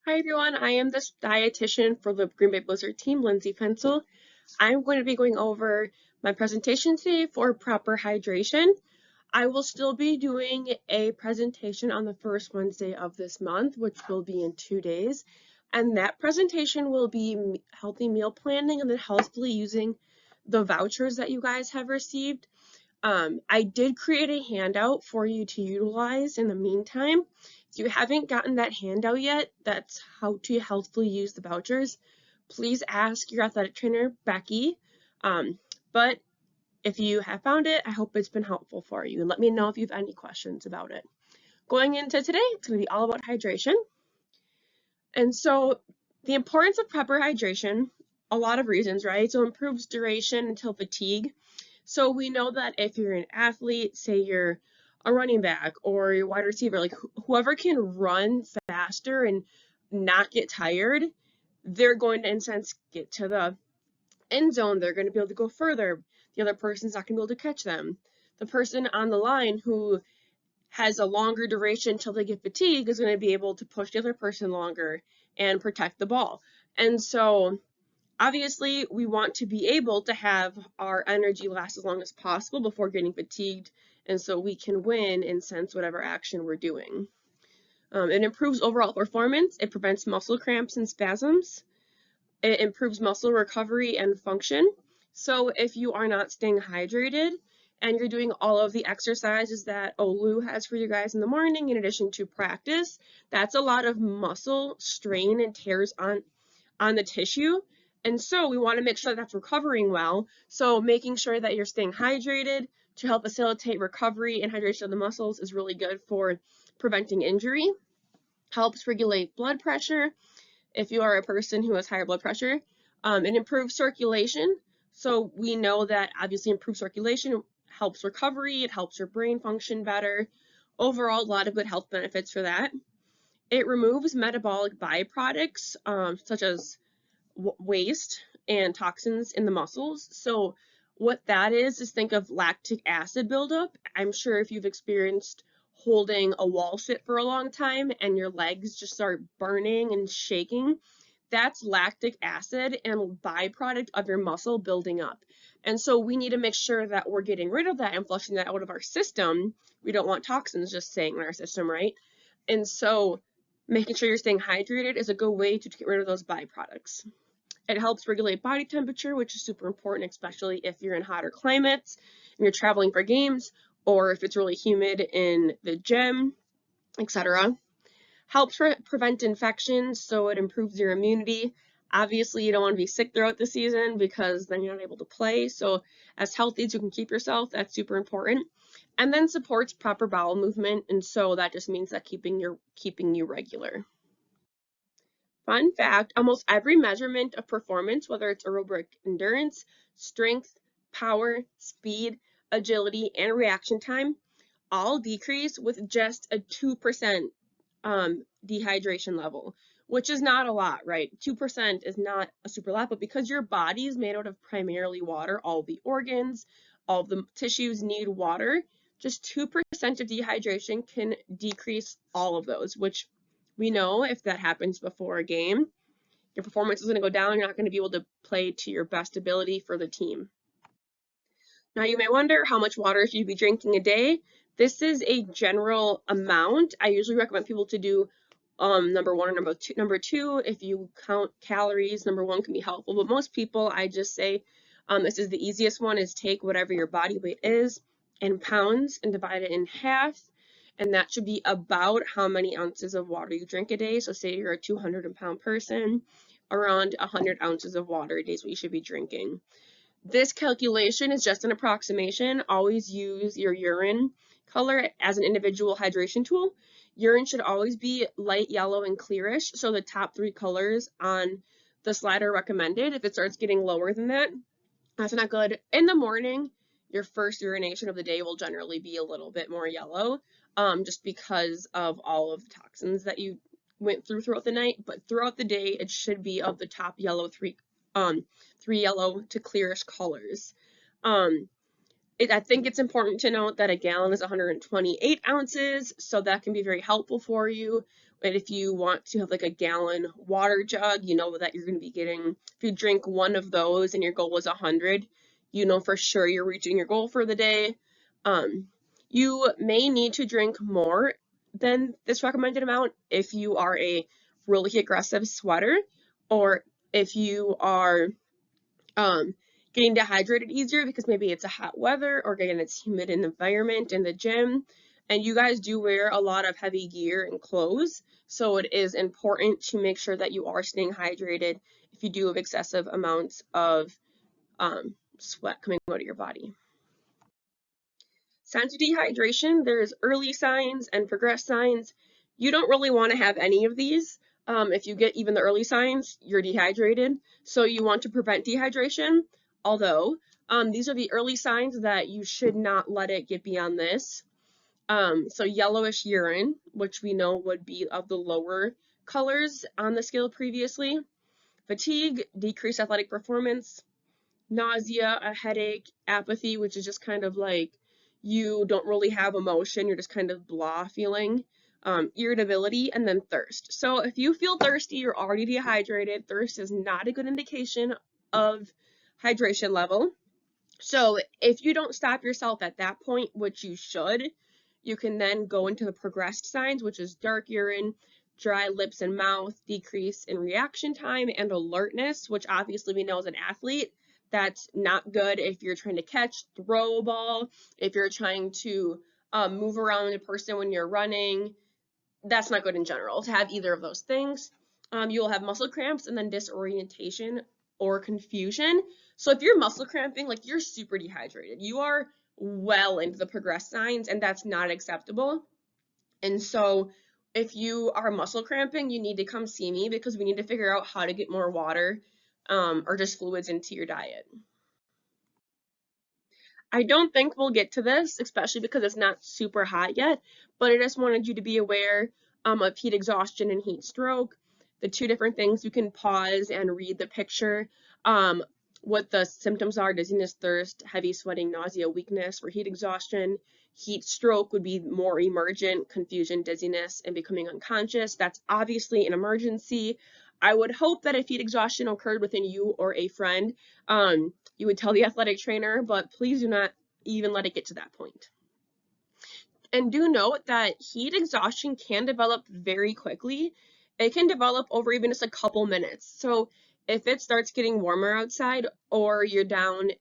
Hi everyone, I am the dietitian for the Green Bay Blizzard team, Lindsay Pencil. I'm going to be going over my presentation today for proper hydration. I will still be doing a presentation on the first Wednesday of this month, which will be in 2 days. And that presentation will be healthy meal planning and then healthfully using the vouchers that you guys have received. I did create a handout for you to utilize in the meantime. If you haven't gotten that handout yet, that's how to healthfully use the vouchers. Please ask your athletic trainer, Becky. But if you have found it, I hope it's been helpful for you. And let me know if you have any questions about it. Going into today, it's going to be all about hydration. And so the importance of proper hydration, a lot of reasons, right? So it improves duration until fatigue. So we know that if you're an athlete, say you're a running back or your wide receiver, like whoever can run faster and not get tired, they're going to, in a sense, get to the end zone. They're going to be able to go further. The other person's not going to be able to catch them. The person on the line who has a longer duration until they get fatigued is going to be able to push the other person longer and protect the ball. And so obviously, we want to be able to have our energy last as long as possible before getting fatigued, and so we can win and sense whatever action we're doing. It improves overall performance. It prevents muscle cramps and spasms. It improves muscle recovery and function. So if you are not staying hydrated and you're doing all of the exercises that Olu has for you guys in the morning in addition to practice, that's a lot of muscle strain and tears on the tissue. And so we want to make sure that's recovering well. So making sure that you're staying hydrated to help facilitate recovery and hydration of the muscles is really good for preventing injury. Helps regulate blood pressure if you are a person who has higher blood pressure. It improves circulation. So we know that obviously improved circulation helps recovery. It helps your brain function better. Overall, a lot of good health benefits for that. It removes metabolic byproducts such as waste and toxins in the muscles. So what that is think of lactic acid buildup. I'm sure if you've experienced holding a wall sit for a long time and your legs just start burning and shaking, that's lactic acid and byproduct of your muscle building up. And so we need to make sure that we're getting rid of that and flushing that out of our system. We don't want toxins just staying in our system, right? And so making sure you're staying hydrated is a good way to get rid of those byproducts. It helps regulate body temperature, which is super important, especially if you're in hotter climates and you're traveling for games, or if it's really humid in the gym, etc. Helps prevent infections, so it improves your immunity. Obviously, you don't want to be sick throughout the season because then you're not able to play. So as healthy as you can keep yourself, that's super important. And then supports proper bowel movement, and so that just means that keeping you regular. Fun fact, almost every measurement of performance, whether it's aerobic endurance, strength, power, speed, agility, and reaction time, all decrease with just a 2% dehydration level, which is not a lot, right? 2% is not a super lot, but because your body is made out of primarily water, all the organs, all the tissues need water, just 2% of dehydration can decrease all of those, which we know if that happens before a game, your performance is going to go down. You're not going to be able to play to your best ability for the team. Now you may wonder how much water should you be drinking a day? This is a general amount. I usually recommend people to do number one or number two. Number two, if you count calories, number one can be helpful, but most people, I just say, this is the easiest one, is take whatever your body weight is in pounds and divide it in half. And that should be about how many ounces of water you drink a day. So say you're a 200-pound person, around 100 ounces of water a day is what you should be drinking. This calculation is just an approximation. Always use your urine color as an individual hydration tool. Urine should always be light yellow and clearish, so the top 3 colors on the slide are recommended. If it starts getting lower than that, that's not good. In the morning, your first urination of the day will generally be a little bit more yellow, just because of all of the toxins that you went through throughout the night. But throughout the day, it should be of the top yellow 3 yellow to clearish colors. I think it's important to note that a gallon is 128 ounces, so that can be very helpful for you And if you want to have like a gallon water jug, you know that you're going to be getting, if you drink one of those and your goal is 100, you know for sure you're reaching your goal for the day. You may need to drink more than this recommended amount if you are a really aggressive sweater, or if you are getting dehydrated easier because maybe it's a hot weather, or again it's humid environment in the gym. And you guys do wear a lot of heavy gear and clothes, so it is important to make sure that you are staying hydrated if you do have excessive amounts of sweat coming out of your body. Signs of dehydration, there's early signs and progressed signs. You don't really want to have any of these. If you get even the early signs, you're dehydrated. So you want to prevent dehydration, although these are the early signs that you should not let it get beyond this. So yellowish urine, which we know would be of the lower colors on the scale previously. Fatigue, decreased athletic performance, nausea, a headache, apathy, which is just kind of like you don't really have emotion, you're just kind of blah feeling, irritability, and then thirst. So if you feel thirsty, you're already dehydrated. Thirst is not a good indication of hydration level. So if you don't stop yourself at that point, which you should, you can then go into the progressed signs, which is dark urine, dry lips and mouth, decrease in reaction time, and alertness, which obviously we know as an athlete, that's not good if you're trying to catch, throw a ball, if you're trying to move around a person when you're running. That's not good in general to have either of those things. You'll have muscle cramps and then disorientation or confusion. So if you're muscle cramping, like you're super dehydrated, you are well into the progressed signs, and that's not acceptable. And so if you are muscle cramping, you need to come see me because we need to figure out how to get more water or just fluids into your diet. I don't think we'll get to this, especially because it's not super hot yet, but I just wanted you to be aware of heat exhaustion and heat stroke, the two different things. You can pause and read the picture. What the symptoms are: dizziness, thirst, heavy sweating, nausea, weakness. For heat exhaustion, heat stroke would be more emergent, confusion, dizziness, and becoming unconscious. That's obviously an emergency. I would hope that if heat exhaustion occurred within you or a friend, you would tell the athletic trainer, but please do not even let it get to that point. And do note that heat exhaustion can develop very quickly. It can develop over even just a couple minutes. So if it starts getting warmer outside, or you're down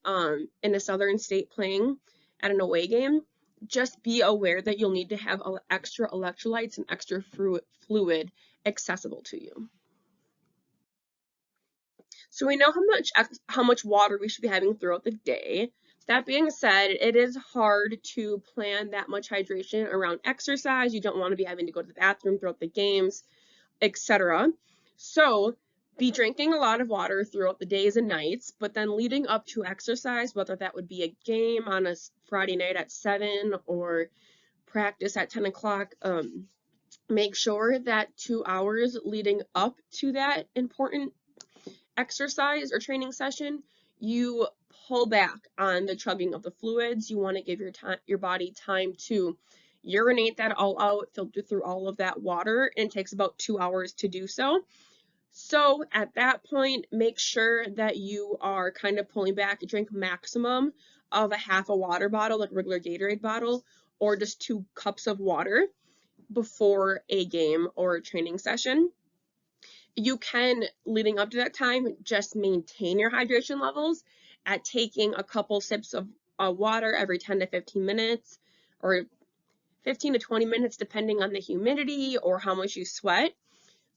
in a southern state playing at an away game, just be aware that you'll need to have extra electrolytes and extra fluid accessible to you. So we know how much water we should be having throughout the day. That being said, it is hard to plan that much hydration around exercise. You don't want to be having to go to the bathroom throughout the games, etc. So be drinking a lot of water throughout the days and nights, but then leading up to exercise, whether that would be a game on a Friday night at 7 or practice at 10 o'clock, make sure that 2 hours leading up to that important exercise or training session, you pull back on the chugging of the fluids. You want to give your body time to urinate that all out, filter through all of that water, and it takes about 2 hours to do so. So at that point, make sure that you are kind of pulling back. Drink maximum of a half a water bottle, like a regular Gatorade bottle, or just 2 cups of water before a game or a training session. You can, leading up to that time, just maintain your hydration levels at taking a couple sips of water every 10 to 15 minutes, or 15 to 20 minutes, depending on the humidity or how much you sweat.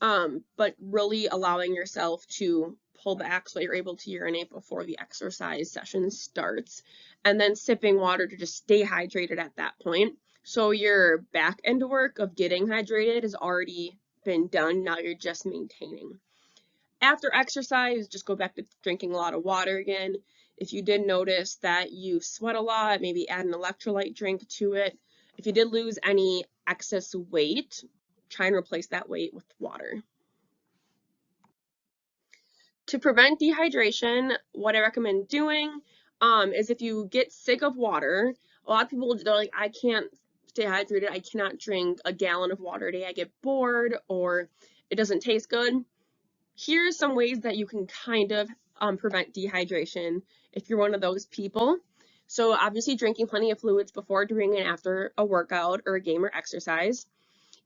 But really allowing yourself to pull back so you're able to urinate before the exercise session starts, and then sipping water to just stay hydrated at that point. So your back end work of getting hydrated has already been done. Now you're just maintaining. After exercise, just go back to drinking a lot of water again. If you did notice that you sweat a lot, maybe add an electrolyte drink to it. If you did lose any excess weight, try and replace that weight with water. To prevent dehydration, what I recommend doing is, if you get sick of water, a lot of people, they're like, I can't stay hydrated. I cannot drink a gallon of water a day. I get bored or it doesn't taste good. Here's some ways that you can kind of prevent dehydration if you're one of those people. So obviously drinking plenty of fluids before, during, and after a workout or a game or exercise.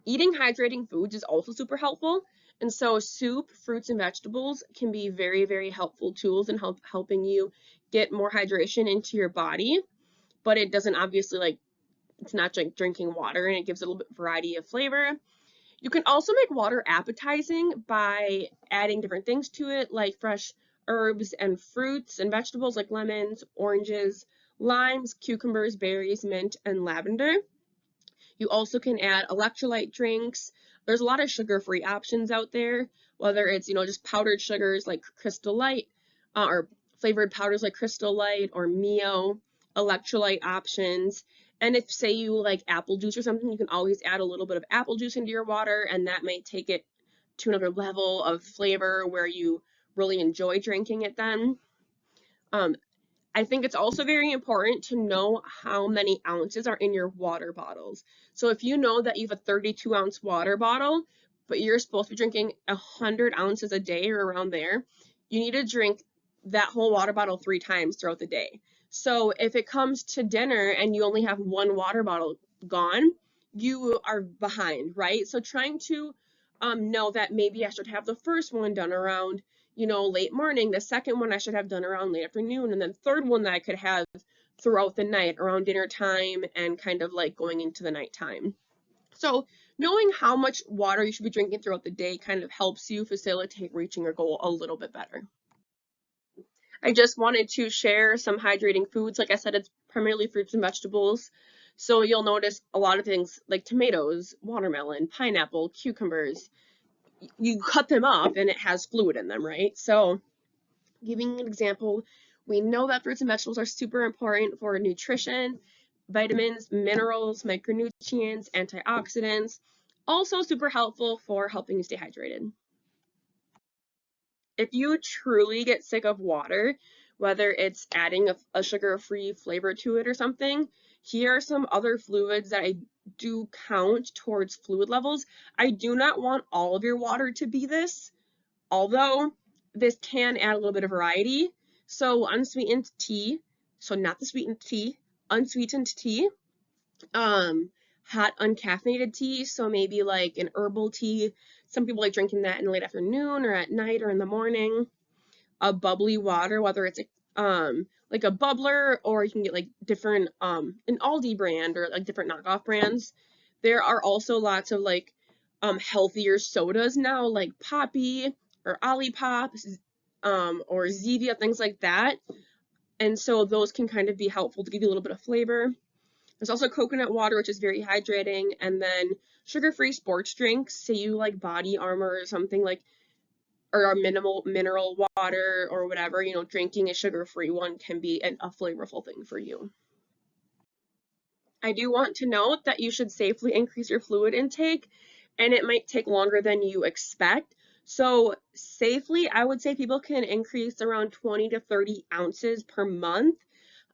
Eating hydrating foods is also super helpful. And so soup, fruits, and vegetables can be very, very helpful tools in helping you get more hydration into your body. But it doesn't obviously it's not like drinking water, and it gives a little bit variety of flavor. You can also make water appetizing by adding different things to it, like fresh herbs and fruits and vegetables like lemons, oranges, limes, cucumbers, berries, mint, and lavender. You also can add electrolyte drinks. There's a lot of sugar-free options out there, whether it's, just powdered sugars like Crystal Light, or flavored powders like Crystal Light or Mio, electrolyte options. And if, say, you like apple juice or something, you can always add a little bit of apple juice into your water, and that might take it to another level of flavor where you really enjoy drinking it then. I think it's also very important to know how many ounces are in your water bottles. So if you know that you have a 32-ounce water bottle, but you're supposed to be drinking 100 ounces a day or around there, you need to drink that whole water bottle 3 times throughout the day. So if it comes to dinner and you only have 1 water bottle gone, you are behind, right? So trying to know that maybe I should have the first one done around late morning, the second one I should have done around late afternoon, and then third one that I could have throughout the night around dinner time and kind of like going into the nighttime. So knowing how much water you should be drinking throughout the day kind of helps you facilitate reaching your goal a little bit better. I just wanted to share some hydrating foods. Like I said, it's primarily fruits and vegetables. So you'll notice a lot of things like tomatoes, watermelon, pineapple, cucumbers. You cut them up and it has fluid in them, right? So giving an example, we know that fruits and vegetables are super important for nutrition, vitamins, minerals, micronutrients, antioxidants, also super helpful for helping you stay hydrated. If you truly get sick of water, whether it's adding a sugar-free flavor to it or something, here are some other fluids that I do count towards fluid levels. I do not want all of your water to be this, although this can add a little bit of variety. So unsweetened tea, so not the sweetened tea, unsweetened tea, hot uncaffeinated tea, so maybe like an herbal tea. Some people like drinking that in the late afternoon or at night or in the morning. A bubbly water, whether it's like a bubbler, or you can get like different an Aldi brand or like different knockoff brands. There are also lots of like healthier sodas now, like Poppi or Olipop, or Zevia, things like that. And so those can kind of be helpful to give you a little bit of flavor. There's also coconut water, which is very hydrating, and then sugar-free sports drinks. Say you like Body Armor or something like, or a minimal mineral water or whatever, drinking a sugar-free one can be a flavorful thing for you. I do want to note that you should safely increase your fluid intake, and it might take longer than you expect. So safely, I would say people can increase around 20 to 30 ounces per month.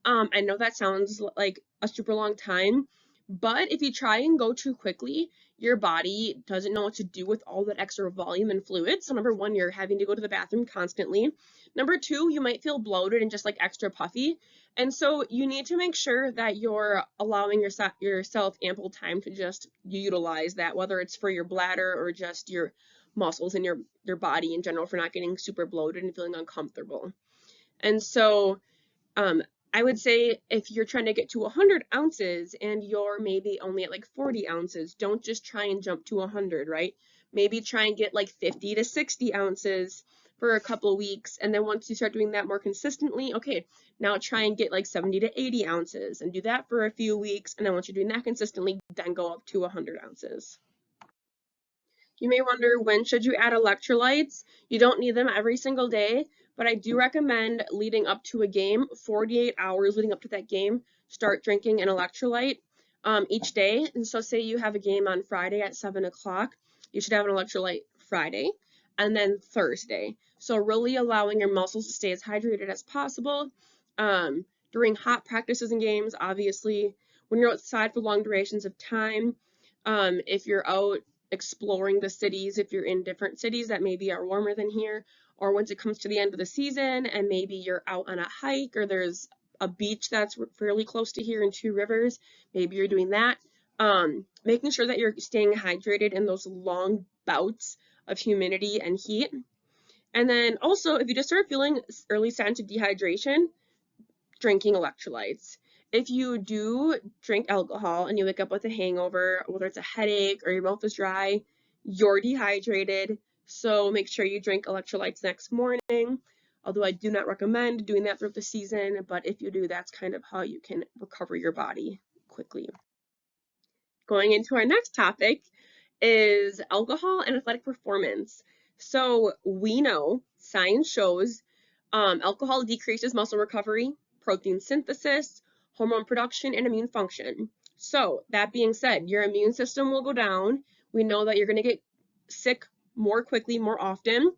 I know that sounds like a super long time, but if you try and go too quickly, your body doesn't know what to do with all that extra volume and fluid. So number 1, you're having to go to the bathroom constantly. Number 2, you might feel bloated and just like extra puffy. And so you need to make sure that you're allowing yourself ample time to just utilize that, whether it's for your bladder or just your muscles and your body in general, for not getting super bloated and feeling uncomfortable. And so I would say if you're trying to get to 100 ounces and you're maybe only at like 40 ounces, don't just try and jump to 100, right? Maybe try and get like 50 to 60 ounces for a couple of weeks. And then once you start doing that more consistently, okay, now try and get like 70 to 80 ounces and do that for a few weeks. And then once you're doing that consistently, then go up to 100 ounces. You may wonder, when should you add electrolytes? You don't need them every single day, but I do recommend leading up to a game, 48 hours leading up to that game, start drinking an electrolyte each day. And so say you have a game on Friday at 7 o'clock, you should have an electrolyte Friday and then Thursday. So really allowing your muscles to stay as hydrated as possible. During hot practices and games, obviously, when you're outside for long durations of time, if you're out exploring the cities, if you're in different cities that maybe are warmer than here, or once it comes to the end of the season and maybe you're out on a hike or there's a beach that's fairly close to here in Two Rivers, maybe you're doing that. Making sure that you're staying hydrated in those long bouts of humidity and heat. And then also, if you just start feeling early signs of dehydration, drinking electrolytes. If you do drink alcohol and you wake up with a hangover, whether it's a headache or your mouth is dry, you're dehydrated. So make sure you drink electrolytes next morning. Although I do not recommend doing that throughout the season, but if you do, that's kind of how you can recover your body quickly. Going into our next topic is alcohol and athletic performance. So we know, science shows, alcohol decreases muscle recovery, protein synthesis, hormone production, and immune function. So that being said, your immune system will go down. We know that you're going to get sick more quickly, more often.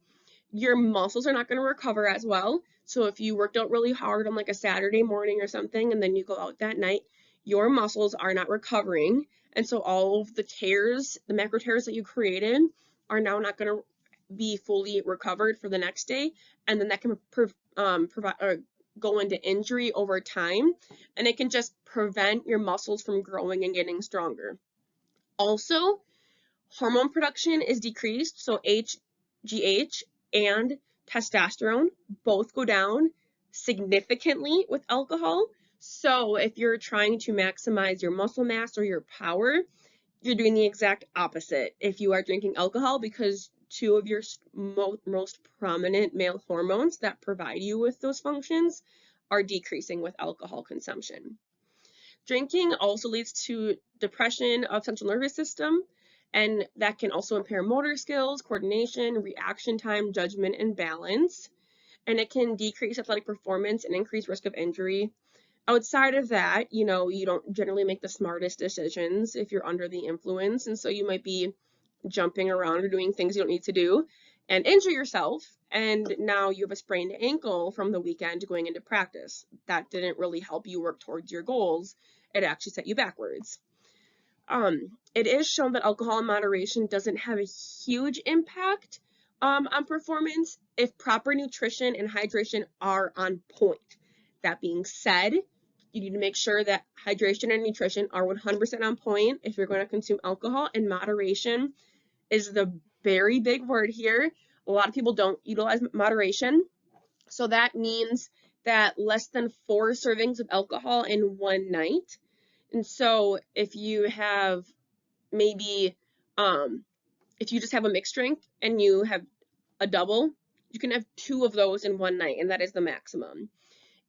Your muscles are not going to recover as well. So if you worked out really hard on like a Saturday morning or something, and then you go out that night, your muscles are not recovering. And so all of the tears, the macro tears that you created are now not going to be fully recovered for the next day. And then that can go into injury over time, and it can just prevent your muscles from growing and getting stronger. Also, hormone production is decreased, so HGH and testosterone both go down significantly with alcohol. So if you're trying to maximize your muscle mass or your power, you're doing the exact opposite if you are drinking alcohol, because two of your most prominent male hormones that provide you with those functions are decreasing with alcohol consumption. Drinking also leads to depression of central nervous system, and that can also impair motor skills, coordination, reaction time, judgment, and balance. And it can decrease athletic performance and increase risk of injury. Outside of that, you don't generally make the smartest decisions if you're under the influence, and so you might be jumping around or doing things you don't need to do and injure yourself, and now you have a sprained ankle from the weekend going into practice. That didn't really help you work towards your goals. It actually set you backwards. It is shown that alcohol in moderation doesn't have a huge impact on performance if proper nutrition and hydration are on point. That being said, you need to make sure that hydration and nutrition are 100% on point if you're going to consume alcohol, and moderation is the very big word here. A lot of people don't utilize moderation. So that means that less than 4 servings of alcohol in one night. And so if you have maybe, if you just have a mixed drink and you have a double, you can have 2 of those in one night, and that is the maximum.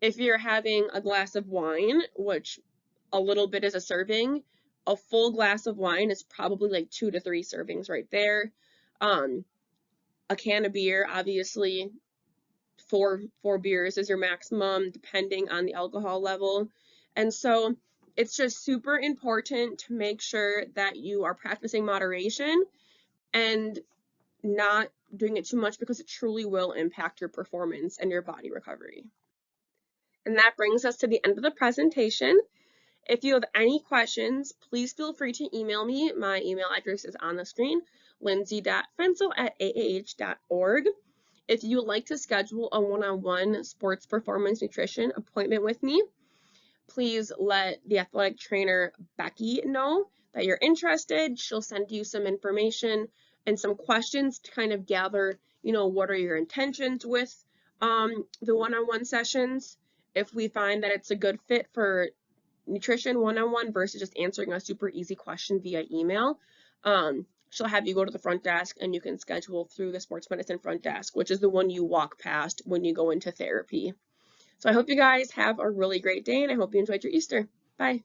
If you're having a glass of wine, which a little bit is a serving, a full glass of wine is probably like 2 to 3 servings right there. A can of beer, obviously, 4 beers is your maximum, depending on the alcohol level. And so it's just super important to make sure that you are practicing moderation and not doing it too much, because it truly will impact your performance and your body recovery. And that brings us to the end of the presentation. If you have any questions, please feel free to email me. My email address is on the screen, lindsay.fensel@aah.org. If you would like to schedule a one-on-one sports performance nutrition appointment with me, please let the athletic trainer Becky know that you're interested. She'll send you some information and some questions to kind of gather, what are your intentions with the one-on-one sessions. If we find that it's a good fit for nutrition one-on-one versus just answering a super easy question via email, she'll have you go to the front desk and you can schedule through the sports medicine front desk, which is the one you walk past when you go into therapy. So I hope you guys have a really great day, and I hope you enjoyed your Easter. Bye.